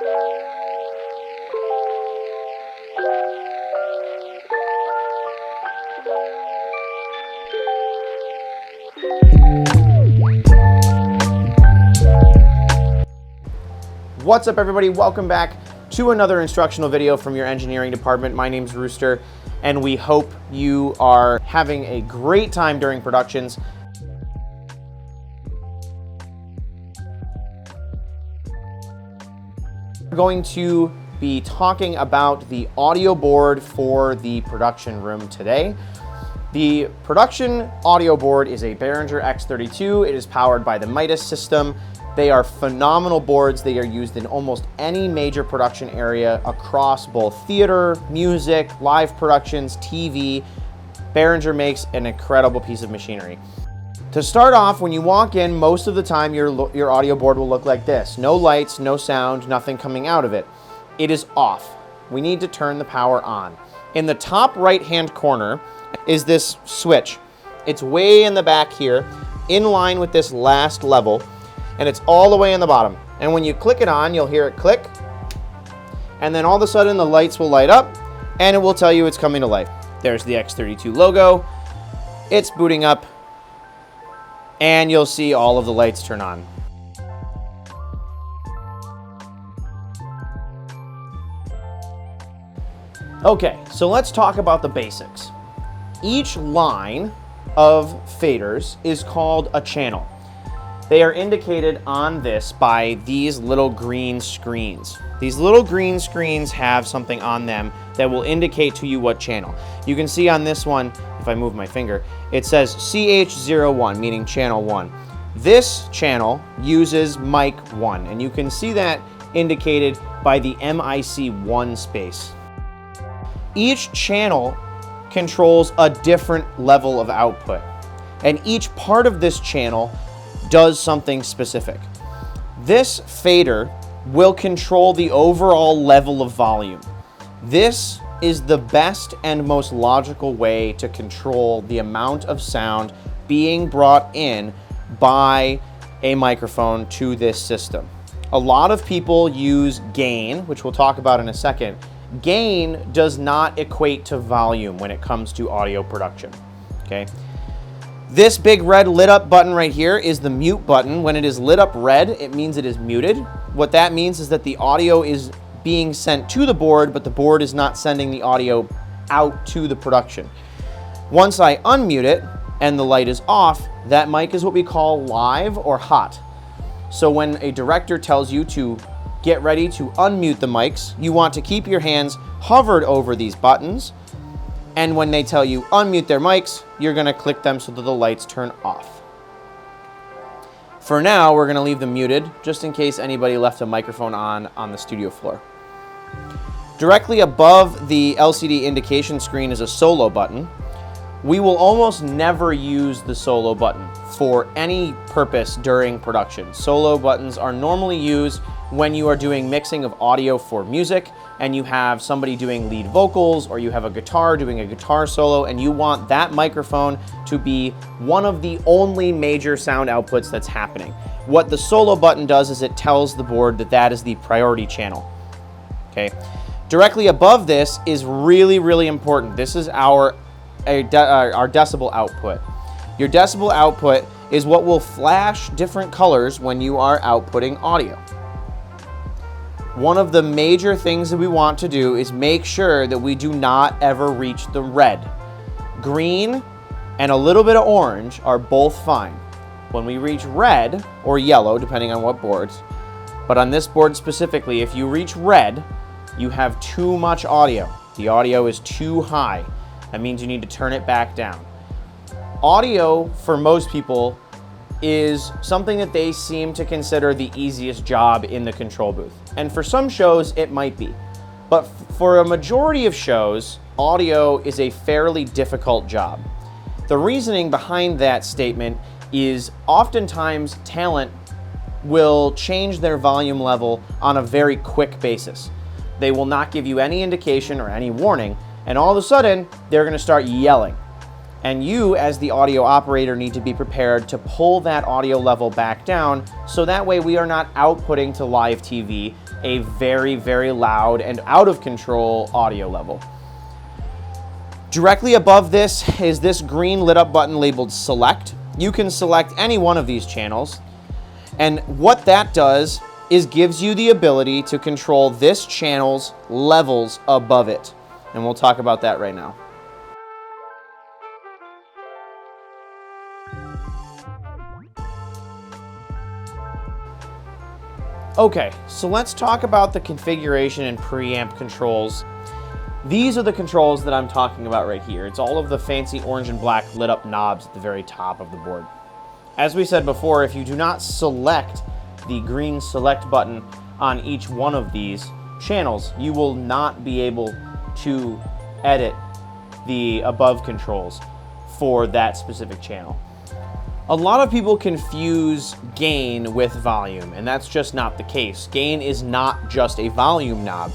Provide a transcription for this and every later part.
What's up, everybody? Welcome back to another instructional video from your engineering department. My name's Rooster, and we hope you are having a great time during productions. We're going to be talking about the audio board for the production room today. The production audio board is a Behringer X32. It is powered by the Midas system. They are phenomenal boards. They are used in almost any major production area across both theater, music, live productions, TV. Behringer makes an incredible piece of machinery. To start off, when you walk in, most of the time your audio board will look like this. No lights, no sound, nothing coming out of it. It is off. We need to turn the power on. In the top right-hand corner is this switch. It's way in the back here, in line with this last level, and it's all the way in the bottom. And when you click it on, you'll hear it click, and then all of a sudden the lights will light up, and it will tell you it's coming to life. There's the X32 logo. It's booting up, and you'll see all of the lights turn on. Okay, so let's talk about the basics. Each line of faders is called a channel. They are indicated on this by these little green screens. These little green screens have something on them that will indicate to you what channel. You can see on this one, if I move my finger, it says CH01, meaning channel 1. This channel uses mic 1, and you can see that indicated by the MIC1 space. Each channel controls a different level of output, and each part of this channel does something specific. This fader will control the overall level of volume. This is the best and most logical way to control the amount of sound being brought in by a microphone to this system. A lot of people use gain, which we'll talk about in a second. Gain does not equate to volume when it comes to audio production, okay? This big red lit up button right here is the mute button. When it is lit up red, it means it is muted. What that means is that the audio is being sent to the board, but the board is not sending the audio out to the production. Once I unmute it and the light is off, that mic is what we call live or hot. So when a director tells you to get ready to unmute the mics, you want to keep your hands hovered over these buttons. And when they tell you unmute their mics, you're gonna click them so that the lights turn off. For now, we're gonna leave them muted, just in case anybody left a microphone on the studio floor. Directly above the LCD indication screen is a solo button. We will almost never use the solo button for any purpose during production. Solo buttons are normally used when you are doing mixing of audio for music and you have somebody doing lead vocals, or you have a guitar doing a guitar solo, and you want that microphone to be one of the only major sound outputs that's happening. What the solo button does is it tells the board that that is the priority channel, okay? Directly above this is really, really important. This is our decibel output. Your decibel output is what will flash different colors when you are outputting audio. One of the major things that we want to do is make sure that we do not ever reach the red. Green and a little bit of orange are both fine. When we reach red, or yellow, depending on what boards, but on this board specifically, if you reach red, you have too much audio. The audio is too high. That means you need to turn it back down. Audio, for most people, is something that they seem to consider the easiest job in the control booth. And for some shows, it might be. But for a majority of shows, audio is a fairly difficult job. The reasoning behind that statement is oftentimes talent will change their volume level on a very quick basis. They will not give you any indication or any warning, and all of a sudden, they're gonna start yelling. And you, as the audio operator, need to be prepared to pull that audio level back down, so that way we are not outputting to live TV a very, very loud and out of control audio level. Directly above this is this green lit up button labeled Select. You can select any one of these channels, and what that does is gives you the ability to control this channel's levels above it. And we'll talk about that right now. Okay, so let's talk about the configuration and preamp controls. These are the controls that I'm talking about right here. It's all of the fancy orange and black lit up knobs at the very top of the board. As we said before, if you do not select the green select button on each one of these channels, you will not be able to edit the above controls for that specific channel. A lot of people confuse gain with volume, and that's just not the case. Gain is not just a volume knob.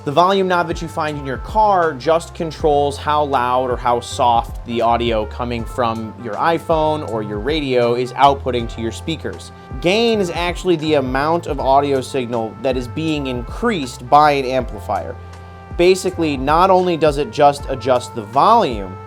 The volume knob that you find in your car just controls how loud or how soft the audio coming from your iPhone or your radio is outputting to your speakers. Gain is actually the amount of audio signal that is being increased by an amplifier. Basically, not only does it just adjust the volume,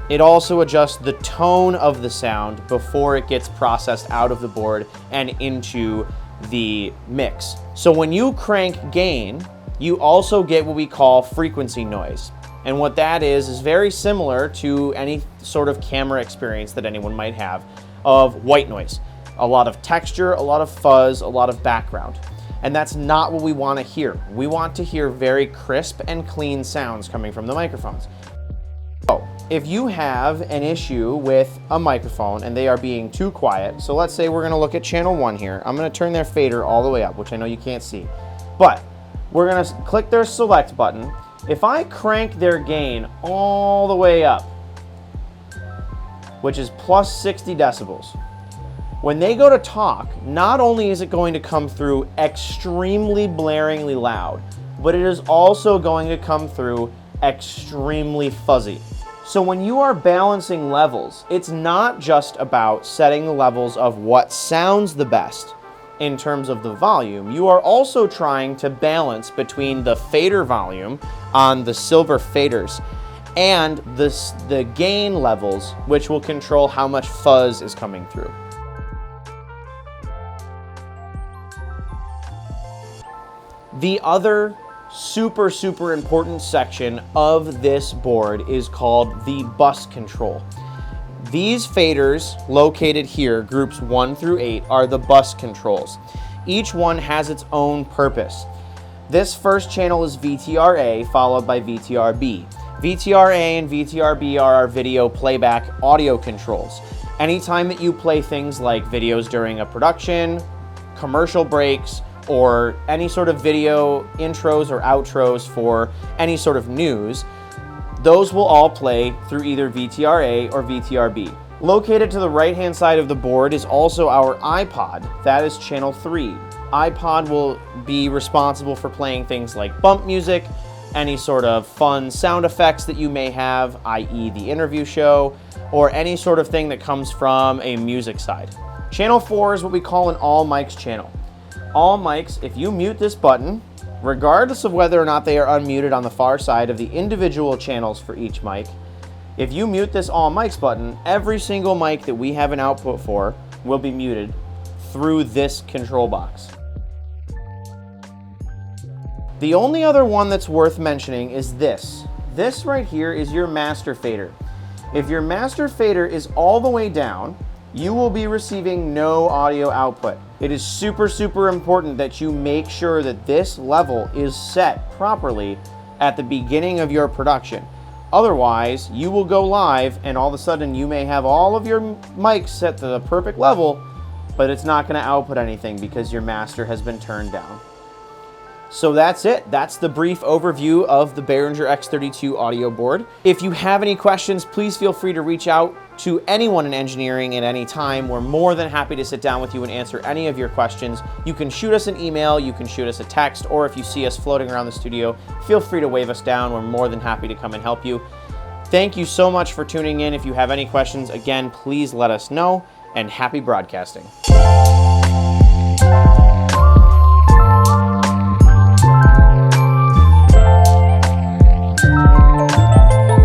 it also adjusts the tone of the sound before it gets processed out of the board and into the mix. So when you crank gain, you also get what we call frequency noise. And what that is very similar to any sort of camera experience that anyone might have of white noise. A lot of texture, a lot of fuzz, a lot of background. And that's not what we want to hear. We want to hear very crisp and clean sounds coming from the microphones. So, if you have an issue with a microphone and they are being too quiet, so let's say we're going to look at channel 1 here. I'm going to turn their fader all the way up, which I know you can't see. But we're going to click their select button. If I crank their gain all the way up, which is plus 60 decibels, when they go to talk, not only is it going to come through extremely blaringly loud, but it is also going to come through extremely fuzzy. So when you are balancing levels, it's not just about setting the levels of what sounds the best in terms of the volume. You are also trying to balance between the fader volume on the silver faders and the gain levels, which will control how much fuzz is coming through. The other super important section of this board is called the bus control. These faders located here, groups 1 through 8, are the bus controls. Each one has its own purpose. This first channel is VTR-A, followed by VTR-B. VTR-A and VTR-B are our video playback audio controls. Anytime that you play things like videos during a production, commercial breaks, or any sort of video intros or outros for any sort of news, those will all play through either VTR-A or VTR-B. Located to the right-hand side of the board is also our iPod. That is channel 3. iPod will be responsible for playing things like bump music, any sort of fun sound effects that you may have, i.e. the interview show, or any sort of thing that comes from a music side. Channel 4 is what we call an all mics channel. All mics, if you mute this button, regardless of whether or not they are unmuted on the far side of the individual channels for each mic, if you mute this all mics button, every single mic that we have an output for will be muted through this control box. The only other one that's worth mentioning is this. This right here is your master fader. If your master fader is all the way down, you will be receiving no audio output. It is super important that you make sure that this level is set properly at the beginning of your production. Otherwise, you will go live and all of a sudden you may have all of your mics set to the perfect level, but it's not going to output anything because your master has been turned down. So that's it. That's the brief overview of the Behringer X32 Audio Board. If you have any questions, please feel free to reach out to anyone in engineering at any time. We're more than happy to sit down with you and answer any of your questions. You can shoot us an email, you can shoot us a text, or if you see us floating around the studio, feel free to wave us down. We're more than happy to come and help you. Thank you so much for tuning in. If you have any questions, again, please let us know, and happy broadcasting.